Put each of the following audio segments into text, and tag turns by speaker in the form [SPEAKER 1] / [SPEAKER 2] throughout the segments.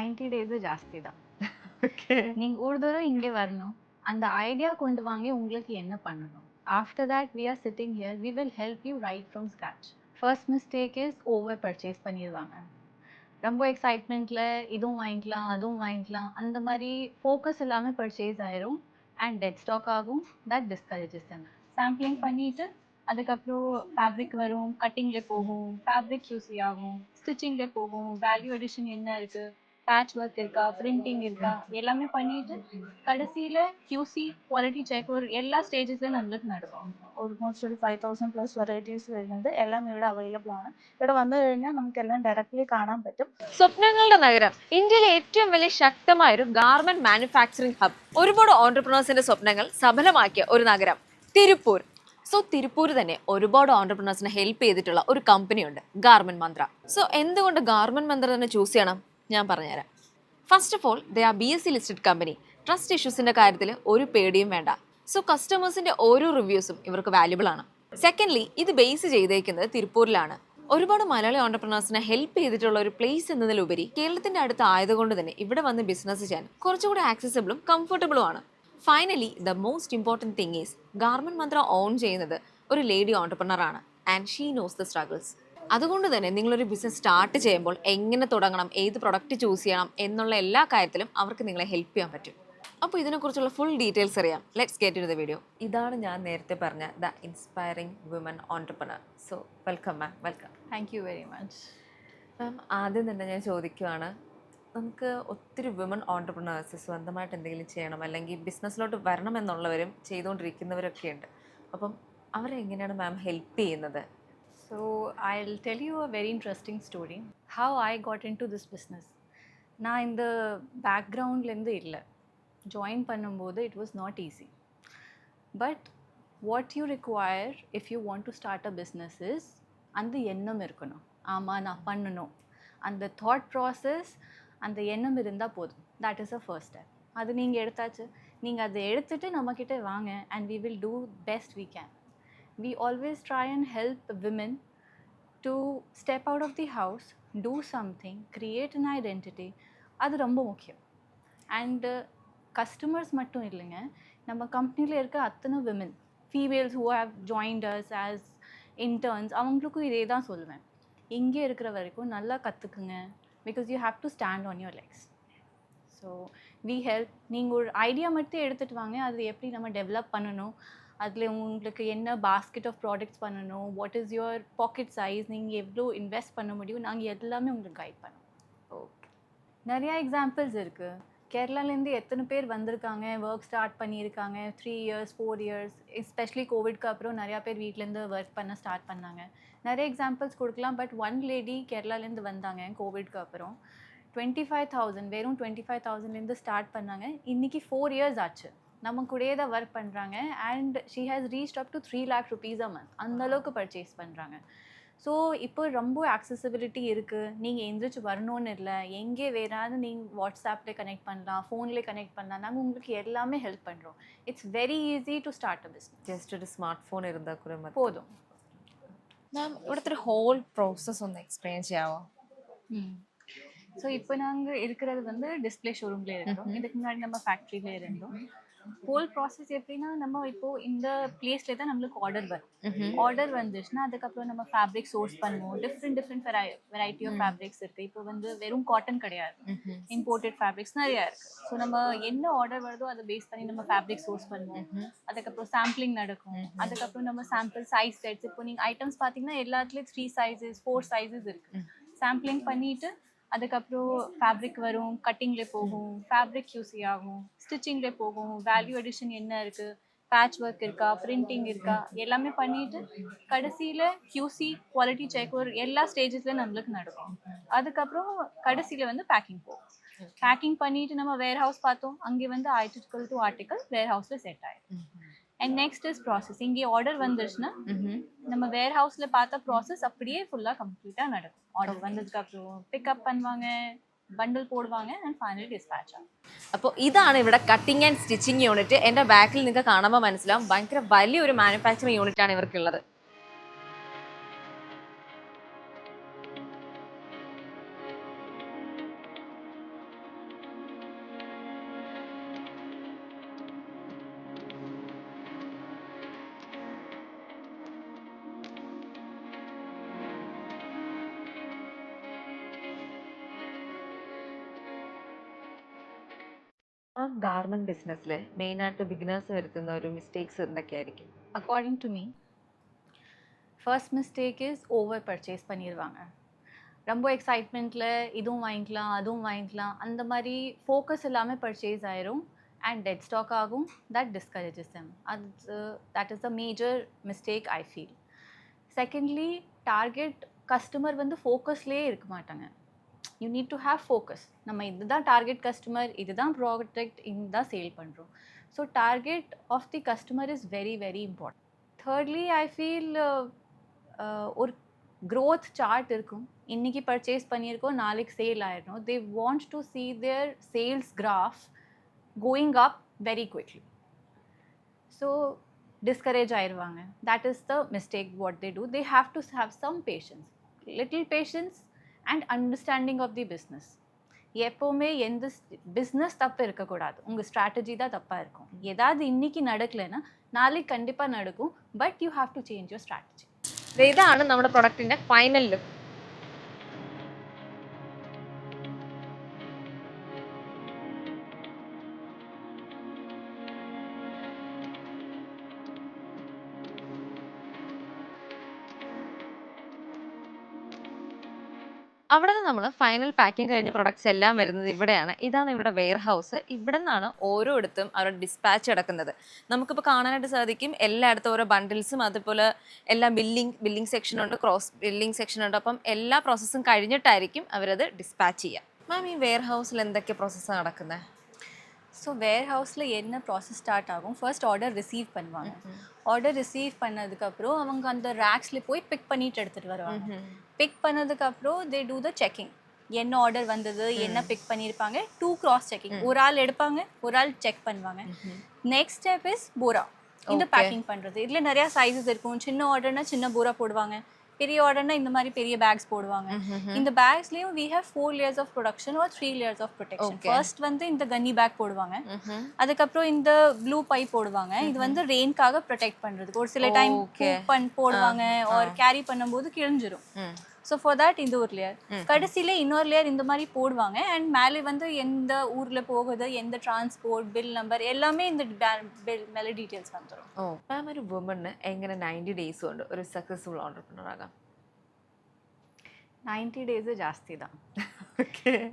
[SPEAKER 1] 90 days ஜாஸ்தி தான்.
[SPEAKER 2] Okay.
[SPEAKER 1] நீங்க ஒரு தடவை இங்கே வரணும், அந்த ஐடியா கொண்டு வாங்க உங்களுக்கு என்ன பண்ணணும். After that we are sitting here, we will help you right from scratch. First mistake is over purchase பண்ணிடுவாங்க. ரொம்ப எக்ஸைட்மெண்ட்ல இதுவும் வாங்கிக்கலாம் அதுவும் வாங்கிக்கலாம் அந்த மாதிரி ஃபோக்கஸ் இல்லாமல் பர்ச்சேஸ் ஆயிரும் அண்ட் டெட் ஸ்டாக் ஆகும். That discourages them. சாம்பிளிங் பண்ணிட்டு அதுக்கப்புறம் ஃபேப்ரிக் வரும், கட்டிங்ல போகும், ஃபேப்ரிக் யூஸி ஆகும், ஸ்டிச்சிங்ல போகும், வேல்யூ அடிஷன் என்ன இருக்கு, பேட்ச் ஒர்க் இருக்கா, பிரிண்டிங் இருக்கா, எல்லாமே பண்ணிட்டு கடைசியில QC குவாலிட்டி செக் ஒரு எல்லா ஸ்டேஜஸ்லயும் நம்மளுக்கு நடக்கும்.
[SPEAKER 2] ഓൾമോസ്റ്റ് ഒരു 5000+ വെറൈറ്റീസ് വരുന്നുണ്ട്. എല്ലാം ഇവിടെ അവൈലബിൾ ആണ്. ഇവിടെ വന്നു കഴിഞ്ഞാൽ നമുക്ക് എല്ലാം ഡയറക്റ്റ്ലി കാണാൻ പറ്റും.
[SPEAKER 3] സ്വപ്നങ്ങളുടെ നഗരം, ഇന്ത്യയിലെ ഏറ്റവും വലിയ ശക്തമായ ഒരു ഗാർമെന്റ് മാനുഫാക്ചറിംഗ് ഹബ്, ഒരുപാട് ഓണ്ടർപ്രണേഴ്സിന്റെ സ്വപ്നങ്ങൾ സഫലമാക്കിയ ഒരു നഗരം തിരുപ്പൂർ. സോ തിരുപ്പൂർ തന്നെ ഒരുപാട് ഓണ്ടർപ്രണേഴ്സിനെ ഹെൽപ്പ് ചെയ്തിട്ടുള്ള ഒരു കമ്പനി ഉണ്ട്, ഗാർമെന്റ് മന്ത്ര. സോ എന്തുകൊണ്ട് ഗാർമെന്റ് മന്ത്ര തന്നെ ചൂസ് ചെയ്യണം ഞാൻ പറഞ്ഞുതരാം. First of all they are BSE listed company. Trust ഇഷ്യൂസിന്റെ കാര്യത്തിൽ ഒരു പേടിയും വേണ്ട. സോ കസ്റ്റമേഴ്സിന്റെ ഓരോ റിവ്യൂസും ഇവർക്ക് വാല്യുബിൾ ആണ്. സെക്കൻഡ്ലി ഇത് ബേസ് ചെയ്തേക്കുന്നത് തിരുപ്പൂരിലാണ്. ഒരുപാട് മലയാളി ഓണ്ടർപ്രണേഴ്സിനെ ഹെൽപ്പ് ചെയ്തിട്ടുള്ള ഒരു പ്ലേസ് എന്നതിലുപരി കേരളത്തിന്റെ അടുത്ത് ആയതുകൊണ്ട് തന്നെ ഇവിടെ വന്ന് ബിസിനസ് ചെയ്യാൻ കുറച്ചുകൂടി ആക്സസിബിളും കംഫർട്ടബിളും ആണ്. Finally the most important thing is garment Mantra on ചെയ്യുന്നത് ഒരു ലേഡി ഓണ്ടർപ്രണർ ആണ് and she knows the struggles. അതുകൊണ്ട് തന്നെ നിങ്ങളൊരു ബിസിനസ് സ്റ്റാർട്ട് ചെയ്യുമ്പോൾ എങ്ങനെ തുടങ്ങണം, ഏത് പ്രൊഡക്റ്റ് ചൂസ് ചെയ്യണം എന്നുള്ള എല്ലാ കാര്യത്തിലും അവർക്ക് നിങ്ങളെ ഹെൽപ്പ് ചെയ്യാൻ പറ്റും. അപ്പോൾ ഇതിനെക്കുറിച്ചുള്ള ഫുൾ ഡീറ്റെയിൽസ് അറിയാം. Let's get in the video. ഇതാണ് ഞാൻ നേരത്തെ പറഞ്ഞ the inspiring woman entrepreneur. So welcome ma'am, welcome.
[SPEAKER 1] Thank you very much.
[SPEAKER 3] Ma'am, ആദ്യം തന്നെ ഞാൻ ചോദിക്കുവാണ്, നമുക്ക് ഒത്തിരി വിമൻ ഓണ്ടർപ്രണേഴ്സ് സ്വന്തമായിട്ട് എന്തെങ്കിലും ചെയ്യണം അല്ലെങ്കിൽ ബിസിനസ്സിലോട്ട് വരണം എന്നുള്ളവരും ചെയ്തുകൊണ്ടിരിക്കുന്നവരൊക്കെ ഉണ്ട്. അപ്പം അവരെ എങ്ങനെയാണ് മാം ഹെൽപ്പ് ചെയ്യുന്നത്?
[SPEAKER 1] So I'll tell you a very interesting story. How I got into this business. நான் இந்த பேக்ரவுண்ட்லேருந்து இல்லை, ஜாயின் பண்ணும்போது it was not easy. But what you require if you want to start a business is அந்த எண்ணம் இருக்கணும். ஆமாம் நான் பண்ணணும், அந்த தாட் ப்ராசஸ், அந்த எண்ணம் இருந்தால் போதும். that is the first step. அது நீங்கள் எடுத்தாச்சு, நீங்கள் அதை எடுத்துகிட்டு நம்மக்கிட்ட வாங்க and we will do best we can. We always try and help women to step out of the house, do something, create an identity. அது ரொம்ப முக்கியம். அண்டு கஸ்டமர்ஸ் மட்டும் இல்லைங்க, நம்ம கம்பெனியில் இருக்க அத்தனை women females who have joined us as interns, அவங்களுக்கும் இதே தான் சொல்லுவேன். இங்கே இருக்கிற வரைக்கும் நல்லா கற்றுக்குங்க, because you have to stand on your legs. So we help. நீங்கள் ஒரு ஐடியா மட்டும் எடுத்துகிட்டு வாங்க, அது எப்படி நம்ம டெவலப் பண்ணணும், அதில் உங்களுக்கு என்ன பாஸ்கெட் ஆஃப் ப்ராடக்ட்ஸ் பண்ணணும், what is your packet size, நீங்கள் எவ்வளோ இன்வெஸ்ட் பண்ண முடியும், நாங்கள் எல்லாமே உங்களுக்கு கைட் பண்ணுவோம்.
[SPEAKER 3] ஓகே.
[SPEAKER 1] நிறையா எக்ஸாம்பிள்ஸ் இருக்குது. கேரளாலேருந்து எத்தனை பேர் வந்திருக்காங்க, ஒர்க் ஸ்டார்ட் பண்ணியிருக்காங்க, 3 years 4 years, எஸ்பெஷலி கோவிட்க்கு அப்புறம் நிறையா பேர் வீட்டிலேருந்து ஒர்க் பண்ண ஸ்டார்ட் பண்ணாங்க. நிறைய எக்ஸாம்பிள்ஸ் கொடுக்கலாம். பட் ஒன் லேடி கேரளாலேருந்து வந்தாங்க கோவிட்க்கு அப்புறம். 25,000 வெறும் 25,000லேருந்து ஸ்டார்ட் பண்ணாங்க. இன்றைக்கி 4 years ஆச்சு, நம்ம கூடயே தான் ஒர்க் பண்ணுறாங்க. And she has reached up to 3 lakh rupees a month. அந்தளவுக்கு பர்ச்சேஸ் பண்ணுறாங்க. ஸோ இப்போ ரொம்ப ஆக்சசிபிலிட்டி இருக்குது. நீங்கள் எந்திரிச்சு வரணும்னு இல்லை, எங்கே வேறாவது நீங்கள் வாட்ஸ்அப்பில் கனெக்ட் பண்ணலாம், ஃபோன்லேயே கனெக்ட் பண்ணலாம். நாங்கள் உங்களுக்கு எல்லாமே ஹெல்ப் பண்ணுறோம். It's very easy to start a business.
[SPEAKER 3] Just ഒരു സ്മാർട്ട് ഫോൺ ഇരുന്നാൽ കൂടെ മതി.
[SPEAKER 1] போதும்.
[SPEAKER 3] മാം, ഇവിടുത്തെ ഹോൾ പ്രോസസ്സ് ഒന്ന് എക്സ്പ്ലെയിൻ ചെയ്യാമോ?
[SPEAKER 1] ஸோ இப்போ நாங்கள் இருக்கிறது வந்து டிஸ்பிளே ஷோரூம்லேயே இருந்தோம். இதுக்கு முன்னாடி நம்ம ஃபேக்ட்ரியிலே இருந்தோம். ஹோல் ப்ராசஸ் எப்படின்னா, நம்ம இப்போது இந்த பிளேஸ்லேயே தான் நம்மளுக்கு ஆர்டர் வரும். ஆர்டர் வந்துச்சுன்னா அதுக்கப்புறம் நம்ம ஃபேப்ரிக் சோர்ஸ் பண்ணுவோம். டிஃப்ரெண்ட் வெரைட்டி ஆஃப் ஃபேப்ரிக்ஸ் இருக்குது. இப்போ வந்து வெறும் காட்டன் கிடையாது, இம்போர்ட்டட் ஃபேப்ரிக்ஸ் நிறையா இருக்குது. ஸோ நம்ம என்ன ஆர்டர் வருதோ அதை பேஸ் பண்ணி நம்ம ஃபேப்ரிக் சோர்ஸ் பண்ணுவோம். அதுக்கப்புறம் சாம்பிளிங் நடக்கும். அதுக்கப்புறம் நம்ம சாம்பிள் சைஸ் செட்ஸ், இப்போ நீங்கள் ஐட்டம்ஸ் பார்த்தீங்கன்னா எல்லாத்துலேயும் 3 sizes 4 sizes இருக்குது. சாம்பிளிங் பண்ணிவிட்டு அதுக்கப்புறம் ஃபேப்ரிக் வரும், கட்டிங்கில் போகும், ஃபேப்ரிக் யூஸி ஆகும், ஸ்டிச்சிங்கில் போகும், வேல்யூ அடிஷன் என்ன இருக்குது, பேட்ச் ஒர்க் இருக்கா, பிரிண்டிங் இருக்கா, எல்லாமே பண்ணிவிட்டு கடைசியில் QC குவாலிட்டி செக் ஒரு எல்லா ஸ்டேஜஸ்லையும் நம்மளுக்கு நடக்கும். அதுக்கப்புறம் கடைசியில் வந்து பேக்கிங் போகும். பேக்கிங் பண்ணிவிட்டு நம்ம வேர் ஹவுஸ் பார்த்தோம், அங்கே வந்து ஆர்டிக்கல் டு ஆர்டிக்கல் வேர் ஹவுஸில் செட் ஆகிடும். And next is process. இங்கே ஆர்டர் வந்துருச்சுன்னா நம்ம வேர் ஹவுஸில் பார்த்த ப்ராசஸ் அப்படியே ஃபுல்லாக கம்ப்ளீட்டாக நடக்கும். ஆர்டர் வந்ததுக்கப்புறம் பிக்கப் பண்ணுவாங்க, ബണ്ടിൽ പോടുവാങ്ങ ആൻഡ് ഫൈനലി ഡിസ്പാച്ച് ആവും.
[SPEAKER 3] അപ്പോൾ ഇതാണ് ഇവിടെ കട്ടിങ് ആൻഡ് സ്റ്റിച്ചിങ് യൂണിറ്റ്. എൻ്റെ ബാക്കിൽ നിങ്ങൾക്ക് കാണുമ്പോൾ മനസ്സിലാവും, ഭയങ്കര വലിയൊരു മാനുഫാക്ചറിങ് യൂണിറ്റ് ആണ് ഇവർക്കുള്ളത്. ഗാർമെന്റ് ബിസിനസ്സിൽ മെയിൻ ആയിട്ട് ബിഗിനേഴ്സ് വരുത്തുന്ന ഒരു മിസ്റ്റേക്സ് എന്തൊക്കെയായിരിക്കും?
[SPEAKER 1] According to me, first mistake is over purchase பண்ணிடுவாங்க. ரொம்ப எக்ஸைட்மெண்ட்டில் இதுவும் வாங்கிக்கலாம் அதுவும் வாங்கிக்கலாம் அந்த மாதிரி ஃபோக்கஸ் இல்லாமல் பர்ச்சேஸ் ஆயிரும் அண்ட் டெட் ஸ்டாக் ஆகும். That discourages them. That is the major mistake I feel. Secondly, target customer வந்து ஃபோக்கஸ்லேயே இருக்க மாட்டாங்க. You need to have focus. நம்ம இதுதான் டார்கெட் கஸ்டமர், இதுதான் ப்ராடக்ட், இதுதான் சேல் பண்ணுறோம். So target of the customer is very very important. Thirdly, I feel ஒரு growth chart இருக்கும். இன்னைக்கு பர்ச்சேஸ் பண்ணியிருக்கோம், நாளைக்கு சேல் ஆயிடணும். They want to see their sales graph going up very quickly. So discourage ஆயிடுவாங்க. That is the mistake what they do. They have to have some patience, little patience and understanding of the business. எப்போவுமே எந்த business தப்பு இருக்கக்கூடாது, உங்கள் strategy தான் தப்பாக இருக்கும். ஏதாவது இன்னைக்கு நடக்கலைன்னா நாளைக்கு கண்டிப்பாக நடக்கும். But you have to change your strategy.
[SPEAKER 3] ഇതാണ് നമ്മുടെ പ്രൊഡക്റ്റിന്റെ ഫൈനൽ ലുക്ക്. അവിടെ നിന്ന് നമ്മൾ ഫൈനൽ പാക്കിംഗ് കഴിഞ്ഞ പ്രൊഡക്ട്സ് എല്ലാം വരുന്നത് ഇവിടെയാണ്. ഇതാണ് ഇവിടെ വെയർ ഹൗസ്. ഇവിടെ നിന്നാണ് ഓരോയിടത്തും അവരുടെ ഡിസ്പാച്ച് നടക്കുന്നത്. നമുക്കിപ്പോൾ കാണാനായിട്ട് സാധിക്കും എല്ലായിടത്തും ഓരോ ബണ്ടിൽസും അതുപോലെ എല്ലാം ബില്ലിംഗ് സെക്ഷനുണ്ട്, ക്രോസ് ബില്ലിംഗ് സെക്ഷനുണ്ട്. അപ്പം എല്ലാ പ്രോസസ്സും കഴിഞ്ഞിട്ടായിരിക്കും അവരത് ഡിസ്പാച്ച് ചെയ്യുക. മാം, ഈ വെയർ ഹൗസിൽ എന്തൊക്കെ പ്രോസസ്സാണ് നടക്കുന്നത്?
[SPEAKER 1] ஸோ வேர் ஹவுஸில் என்ன ப்ராசஸ் ஸ்டார்ட் ஆகும், ஃபர்ஸ்ட் ஆர்டர் ரிசீவ் பண்ணுவாங்க. ஆர்டர் ரிசீவ் பண்ணதுக்கப்புறம் அவங்க அந்த ரேக்ஸில் போய் பிக் பண்ணிட்டு எடுத்துகிட்டு வருவாங்க. பிக் பண்ணதுக்கப்புறம் தே டூ த செக்கிங். என்ன ஆர்டர் வந்தது, என்ன பிக் பண்ணியிருப்பாங்க, 2 கிராஸ் செக்கிங். ஒரு ஆள் எடுப்பாங்க, ஒரு ஆள் செக் பண்ணுவாங்க. நெக்ஸ்ட் ஸ்டெப் இஸ் போரா. இந்த பேக்கிங் பண்ணுறது. இதில் நிறையா சைஸஸ் இருக்கும். சின்ன ஆர்டர்னா சின்ன போரா போடுவாங்க, பெரிய ஆர்டர்னா இந்த மாதிரி பெரிய பேக்ஸ் போடுவாங்க. இந்த பேக்ஸ்லயும் we have 4 layers of production or 3 layers of protection. First வந்து இந்த கன்னி பேக் போடுவாங்க, அதுக்கப்புறம் இந்த ப்ளூ பை போடுவாங்க. இது வந்து ரெயின்காக ப்ரொடெக்ட் பண்றதுக்கு. ஒரு சில டைம் போடுவாங்க or கேரி பண்ணும்போது கிழிஞ்சிரும். ஸோ ஃபார் தேட் இந்த ஒரு லேயர். கடைசியில் இன்னொரு லேயர் இந்த மாதிரி போடுவாங்க. அண்ட் மேலே வந்து எந்த ஊரில் போகுது, எந்த டிரான்ஸ்போர்ட், பில் நம்பர் எல்லாமே இந்த பில் மேலே டீட்டெயில்ஸ் வந்துடும்.
[SPEAKER 3] ഓ മാം, ഒരു വുമണ് എങ്ങനെ 90 ഡേയ്സ് കൊണ്ട് ഒരു സക്സസ്ഫുൾ ഓണ്ടർപ്രണർ ആകാം?
[SPEAKER 1] 90 days ஜாஸ்தி தான்.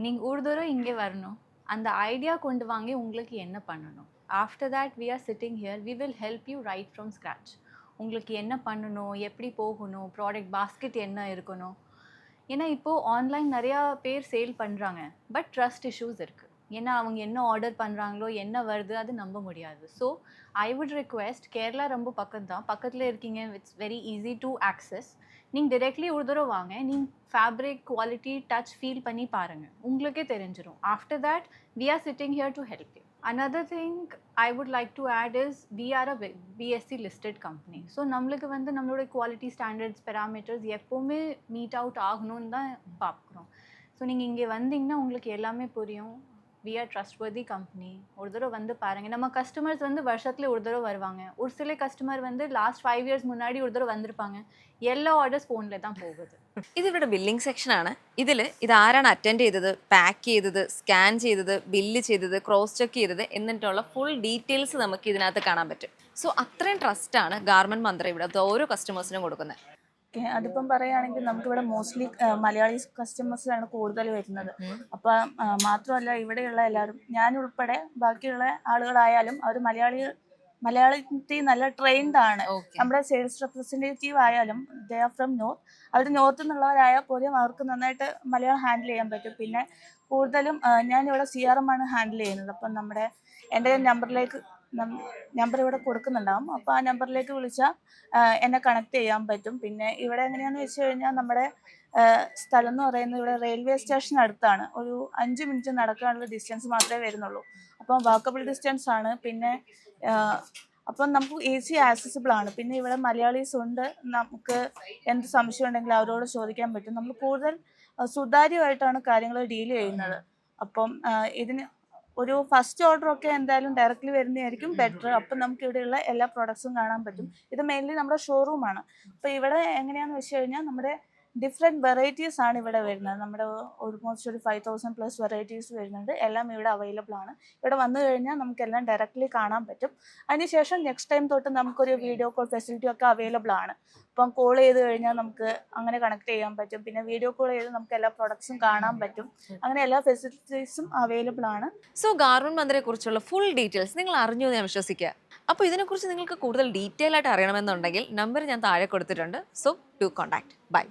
[SPEAKER 1] நீங்கள் ஒரு தூரம் இங்கே வரணும், அந்த ஐடியா கொண்டு வாங்க உங்களுக்கு என்ன பண்ணணும். After that we are sitting here, we will help you right from scratch. உங்களுக்கு என்ன பண்ணணும், எப்படி போகணும், ப்ராடக்ட் பாஸ்கெட் என்ன இருக்கணும். ஏன்னா இப்போது ஆன்லைன் நிறையா பேர் சேல் பண்ணுறாங்க, பட் ட்ரஸ்ட் இஷ்யூஸ் இருக்குது. ஏன்னா அவங்க என்ன ஆர்டர் பண்ணுறாங்களோ என்ன வருது அது நம்ப முடியாது. So I would request, Kerala ரொம்ப பக்கத்தில் இருக்கீங்க, it's very easy to access. நீங்கள் டிரெக்ட்லி ஒரு தடவை வாங்க, நீங்கள் ஃபேப்ரிக் குவாலிட்டி டச் ஃபீல் பண்ணி பாருங்கள், உங்களுக்கே தெரிஞ்சிடும். After that we are sitting here to help you. Another thing I would like to add is we are a BSc listed company. So நம்மளுக்கு வந்து நம்மளோட குவாலிட்டி ஸ்டாண்டர்ட்ஸ் பேராமீட்டர்ஸ் எப்போவுமே meet out ஆகணும்னு தான் பார்க்குறோம். ஸோ நீங்கள் இங்கே வந்தீங்கன்னா உங்களுக்கு எல்லாமே புரியும். we are trustworthy company. ஒரு தடவை வந்து பாருங்கள். நம்ம கஸ்டமர்ஸ் வந்து வருஷத்தில் ஒரு தடவை வருவாங்க. ஒரு சில கஸ்டமர் வந்து லாஸ்ட் 5 years മുന്നാടി ഒരു தடவை വന്നിருப்பாங்க. എല്ലാ ഓർഡേഴ്സ് ഫോണിൽ தான் പോകുന്നത്.
[SPEAKER 3] ഇത് ഇവിടെ ബില്ലിംഗ് സെക്ഷനാണ്. ഇത് ആരാണ് അറ്റൻഡ് ചെയ്തത്, പാക്ക് ചെയ്തത്, സ്കാൻ ചെയ്തത്, ബില്ല് ചെയ്തത്, ക്രോസ് ചെക്ക് ചെയ്തത് എന്നിട്ടുള്ള ഫുൾ ഡീറ്റെയിൽസ് നമുക്ക് ഇതിനകത്ത് കാണാൻ പറ്റും. സോ അത്രയും ട്രസ്റ്റാണ് ഗാർമെന്റ് മന്ത്ര ഇവിടെ ഓരോ കസ്റ്റമേഴ്സിനും കൊടുക്കുന്നത്.
[SPEAKER 2] അതിപ്പം പറയുകയാണെങ്കിൽ നമുക്കിവിടെ മോസ്റ്റ്ലി മലയാളീസ് കസ്റ്റമേഴ്സാണ് കൂടുതൽ വരുന്നത്. അപ്പം മാത്രമല്ല ഇവിടെയുള്ള എല്ലാവരും, ഞാൻ ഉൾപ്പെടെ ബാക്കിയുള്ള ആളുകളായാലും അവർ മലയാളത്തിൽ നല്ല ട്രെയിൻഡ് ആണ്. നമ്മുടെ സെയിൽസ് റെപ്രസെൻറ്റേറ്റീവ് ആയാലും ദേ ആർ ഫ്രം നോർത്ത്. അവർ നോർത്ത് നിന്നുള്ളവരായാൽ പോലും അവർക്ക് നന്നായിട്ട് മലയാളം ഹാൻഡിൽ ചെയ്യാൻ പറ്റും. പിന്നെ കൂടുതലും ഞാനിവിടെ CRM ആണ് ഹാൻഡിൽ ചെയ്യുന്നത്. അപ്പം എൻ്റെ നമ്പർ ഇവിടെ കൊടുക്കുന്നുണ്ടാവും. അപ്പോൾ ആ നമ്പറിലേക്ക് വിളിച്ചാൽ എന്നെ കണക്ട് ചെയ്യാൻ പറ്റും. പിന്നെ ഇവിടെ എങ്ങനെയാണെന്ന് വെച്ച് കഴിഞ്ഞാൽ നമ്മുടെ സ്ഥലം എന്ന് പറയുന്നത് ഇവിടെ റെയിൽവേ സ്റ്റേഷൻ അടുത്താണ്. ഒരു 5 minute നടക്കാനുള്ള ഡിസ്റ്റൻസ് മാത്രമേ വരുന്നുള്ളൂ. അപ്പം വാക്കബിൾ ഡിസ്റ്റൻസ് ആണ്. പിന്നെ അപ്പം നമുക്ക് ഈസി ആക്സസിബിൾ ആണ്. പിന്നെ ഇവിടെ മലയാളീസ് ഉണ്ട്, നമുക്ക് എന്ത് സംശയം ഉണ്ടെങ്കിലും അവരോട് ചോദിക്കാൻ പറ്റും. നമ്മൾ കൂടുതൽ സുതാര്യമായിട്ടാണ് കാര്യങ്ങൾ ഡീൽ ചെയ്യുന്നത്. അപ്പം ഇതിന് ഒരു ഫസ്റ്റ് ഓർഡർ ഒക്കെ എന്തായാലും ഡയറക്റ്റ്ലി വരുന്നതായിരിക്കും ബെറ്റർ. അപ്പം നമുക്ക് ഇവിടെയുള്ള എല്ലാ പ്രോഡക്ട്സും കാണാൻ പറ്റും. ഇത് മെയിൻലി നമ്മുടെ ഷോറൂമാണ്. അപ്പോൾ ഇവിടെ എങ്ങനെയാണെന്ന് വെച്ച് കഴിഞ്ഞാൽ നമ്മുടെ ഡിഫറെൻറ്റ് വെറൈറ്റീസ് ആണ് ഇവിടെ വരുന്നത്. നമ്മുടെ ഓൾമോസ്റ്റ് ഒരു 5000+ വെറൈറ്റീസ് വരുന്നുണ്ട്. എല്ലാം ഇവിടെ അവൈലബിൾ ആണ്. ഇവിടെ വന്നു കഴിഞ്ഞാൽ നമുക്കെല്ലാം ഡയറക്റ്റ്ലി കാണാൻ പറ്റും. അതിനുശേഷം നെക്സ്റ്റ് ടൈം തൊട്ട് നമുക്കൊരു വീഡിയോ കോൾ ഫെസിലിറ്റി ഒക്കെ അവൈലബിൾ ആണ്. ഇപ്പം കോൾ ചെയ്ത് കഴിഞ്ഞാൽ നമുക്ക് അങ്ങനെ കണക്ട് ചെയ്യാൻ പറ്റും. പിന്നെ വീഡിയോ കോൾ ചെയ്ത് നമുക്ക് എല്ലാ പ്രൊഡക്ട്സും കാണാൻ പറ്റും. അങ്ങനെ എല്ലാ ഫെസിലിറ്റീസും അവൈലബിൾ ആണ്.
[SPEAKER 3] സോ ഗാർമെന്റ് മന്ദിരെ കുറിച്ചുള്ള ഫുൾ ഡീറ്റെയിൽസ് നിങ്ങൾ അറിഞ്ഞു എന്ന് ഞാൻ വിശ്വസിക്കുക. അപ്പോൾ ഇതിനെക്കുറിച്ച് നിങ്ങൾക്ക് കൂടുതൽ ഡീറ്റെയിൽ ആയിട്ട് അറിയണമെന്നുണ്ടെങ്കിൽ നമ്പർ ഞാൻ താഴെ കൊടുത്തിട്ടുണ്ട്. So do contact. ബൈ.